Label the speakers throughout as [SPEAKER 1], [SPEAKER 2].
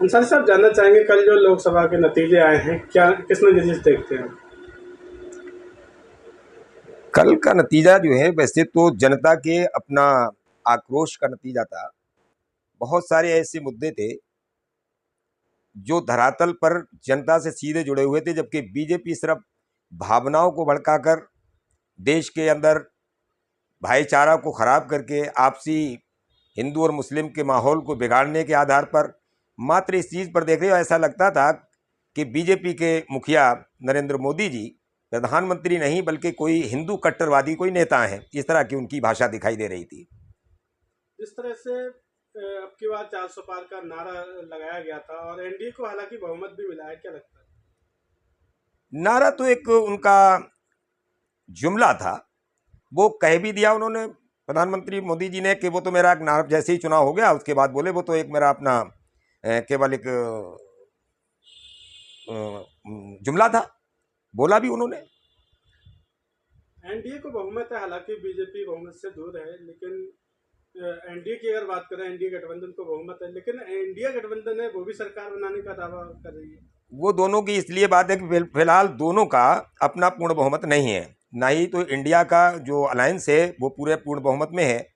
[SPEAKER 1] अंसारी साहब, जानना चाहेंगे कल जो लोकसभा के नतीजे आए हैं, क्या किस नज़रिए से देखते हैं?
[SPEAKER 2] कल का नतीजा जो है वैसे तो जनता के अपना आक्रोश का नतीजा था। बहुत सारे ऐसे मुद्दे थे जो धरातल पर जनता से सीधे जुड़े हुए थे, जबकि बीजेपी सिर्फ भावनाओं को भड़काकर देश के अंदर भाईचारा को खराब करके आपसी हिंदू और मुस्लिम के माहौल को बिगाड़ने के आधार पर मात्र इस चीज पर देख रहे हो। ऐसा लगता था कि बीजेपी के मुखिया नरेंद्र मोदी जी प्रधानमंत्री नहीं बल्कि कोई हिंदू कट्टरवादी कोई नेता हैं, इस तरह की उनकी भाषा दिखाई दे रही थी।
[SPEAKER 1] जिस तरह से अब की बार 400 पार का नारा लगाया गया था और एनडीए को हालांकि बहुमत भी मिला है, क्या लगता है?
[SPEAKER 2] नारा तो एक उनका जुमला था, वो कह भी दिया उन्होंने प्रधानमंत्री मोदी जी ने कि वो तो मेरा एक नारा, जैसे ही चुनाव हो गया उसके बाद बोले वो तो एक मेरा अपना केवल एक जुमला था, बोला भी उन्होंने।
[SPEAKER 1] एनडीए को बहुमत है, हालांकि बीजेपी बहुमत से दूर है, लेकिन एनडीए की अगर बात करें, एनडीए गठबंधन को बहुमत है, लेकिन एनडीए गठबंधन है वो भी सरकार बनाने का दावा कर रही है।
[SPEAKER 2] वो दोनों की इसलिए बात है कि फिलहाल दोनों का अपना पूर्ण बहुमत नहीं है। ना ही तो इंडिया का जो अलायंस है वो पूरे पूर्ण बहुमत में है,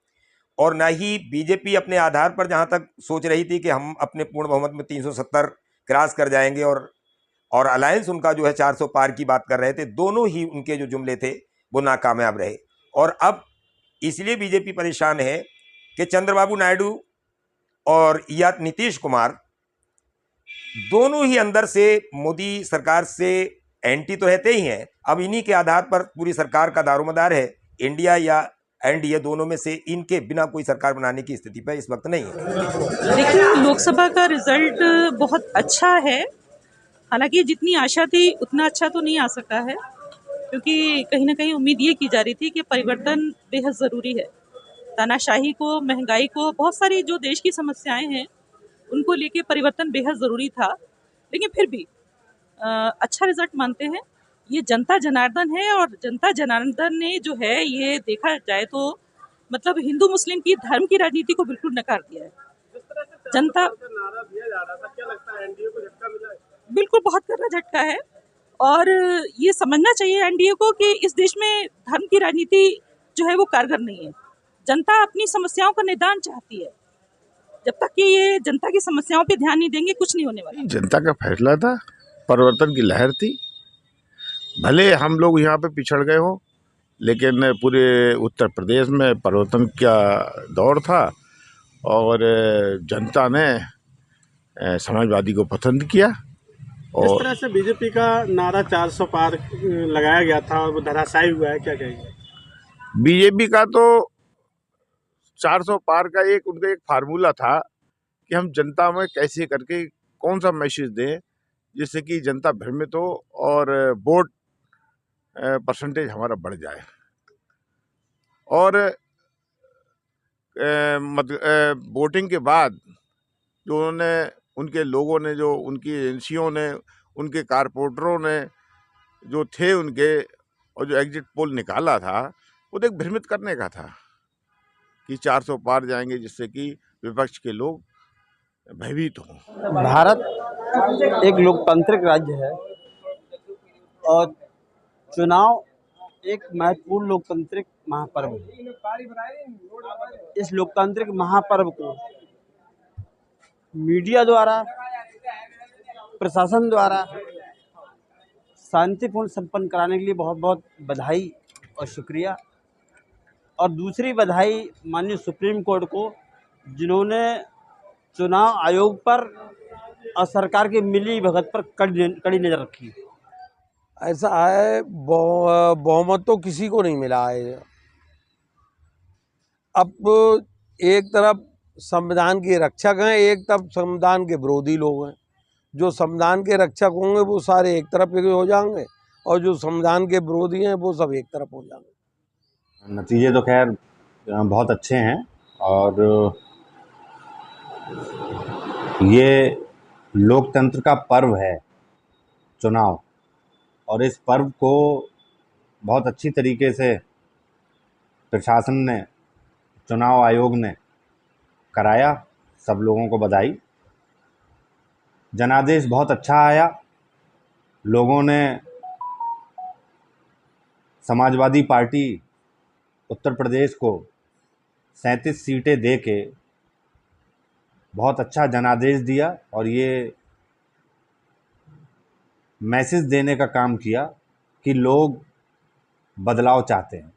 [SPEAKER 2] और ना ही बीजेपी अपने आधार पर जहां तक सोच रही थी कि हम अपने पूर्ण बहुमत में 370 क्रॉस कर जाएंगे, और अलायंस उनका जो है 400 पार की बात कर रहे थे। दोनों ही उनके जो जुमले थे वो नाकामयाब रहे, और अब इसलिए बीजेपी परेशान है कि चंद्रबाबू नायडू और या नीतीश कुमार दोनों ही अंदर से मोदी सरकार से एंटी तो रहते ही हैं। अब इन्हीं के आधार पर पूरी सरकार का दारोमदार है। इंडिया या एनडीए दोनों में से इनके बिना कोई सरकार बनाने की स्थिति पर इस वक्त नहीं है।
[SPEAKER 3] देखिए, लोकसभा का रिजल्ट बहुत अच्छा है। हालांकि जितनी आशा थी उतना अच्छा तो नहीं आ सका है, क्योंकि कहीं ना कहीं उम्मीद ये की जा रही थी कि परिवर्तन बेहद ज़रूरी है। तानाशाही को, महंगाई को, बहुत सारी जो देश की समस्याएं हैं उनको लेके परिवर्तन बेहद ज़रूरी था। लेकिन फिर भी अच्छा रिजल्ट मानते हैं। ये जनता जनार्दन है, और जनता जनार्दन ने जो है ये देखा जाए तो मतलब हिंदू मुस्लिम की धर्म की राजनीति को बिल्कुल नकार दिया है।
[SPEAKER 1] जिस तरह से 400
[SPEAKER 3] जनता
[SPEAKER 1] पार का नारा दिया जा रहा था, क्या लगता है एनडीए को झटका मिला है?
[SPEAKER 3] बिल्कुल बहुत करना झटका है, और ये समझना चाहिए एनडीए को कि इस देश में धर्म की राजनीति जो है वो कारगर नहीं है। जनता अपनी समस्याओं का निदान चाहती है। जब तक कि ये जनता की समस्याओं पे ध्यान नहीं देंगे, कुछ नहीं होने वाला।
[SPEAKER 4] जनता का फैसला था, परिवर्तन की लहर थी। भले हम लोग यहाँ पे पिछड़ गए हो, लेकिन पूरे उत्तर प्रदेश में परिवर्तन का दौर था, और जनता ने समाजवादी को पसंद किया।
[SPEAKER 1] जिस
[SPEAKER 4] और
[SPEAKER 1] तरह से बीजेपी का नारा 400 पार लगाया गया था और वो धराशायी हुआ है, क्या कहेंगे?
[SPEAKER 4] बीजेपी का तो 400 पार का उनका एक फार्मूला था कि हम जनता में कैसे करके कौन सा मैसेज दें जिससे कि जनता भ्रमित हो और वोट परसेंटेज हमारा बढ़ जाए। और वोटिंग के बाद जो उन्होंने, उनके लोगों ने, जो उनकी एजेंसियों ने, उनके कारपोरेटरों ने जो थे उनके, और जो एग्जिट पोल निकाला था वो तो एक भ्रमित करने का था कि 400 पार जाएंगे, जिससे कि विपक्ष के लोग भयभीत हों।
[SPEAKER 5] भारत एक लोकतांत्रिक राज्य है, और चुनाव एक महत्वपूर्ण लोकतांत्रिक महापर्व है। इस लोकतांत्रिक महापर्व को मीडिया द्वारा, प्रशासन द्वारा शांतिपूर्ण संपन्न कराने के लिए बहुत बहुत बधाई और शुक्रिया। और दूसरी बधाई माननीय सुप्रीम कोर्ट को, जिन्होंने चुनाव आयोग पर और सरकार की मिली भगत पर कड़ी नज़र रखी।
[SPEAKER 6] ऐसा है, बहुमत तो किसी को नहीं मिला है। अब एक तरफ संविधान के रक्षक हैं, एक तरफ संविधान के विरोधी लोग हैं। जो संविधान के रक्षक होंगे वो सारे एक तरफ के हो जाएंगे, और जो संविधान के विरोधी हैं वो सब एक तरफ हो जाएंगे।
[SPEAKER 7] नतीजे तो खैर बहुत अच्छे हैं, और ये लोकतंत्र का पर्व है चुनाव, और इस पर्व को बहुत अच्छी तरीके से प्रशासन ने, चुनाव आयोग ने कराया। सब लोगों को बधाई। जनादेश बहुत अच्छा आया। लोगों ने समाजवादी पार्टी उत्तर प्रदेश को 37 सीटें दे के बहुत अच्छा जनादेश दिया और ये मैसेज देने का काम किया कि लोग बदलाव चाहते हैं।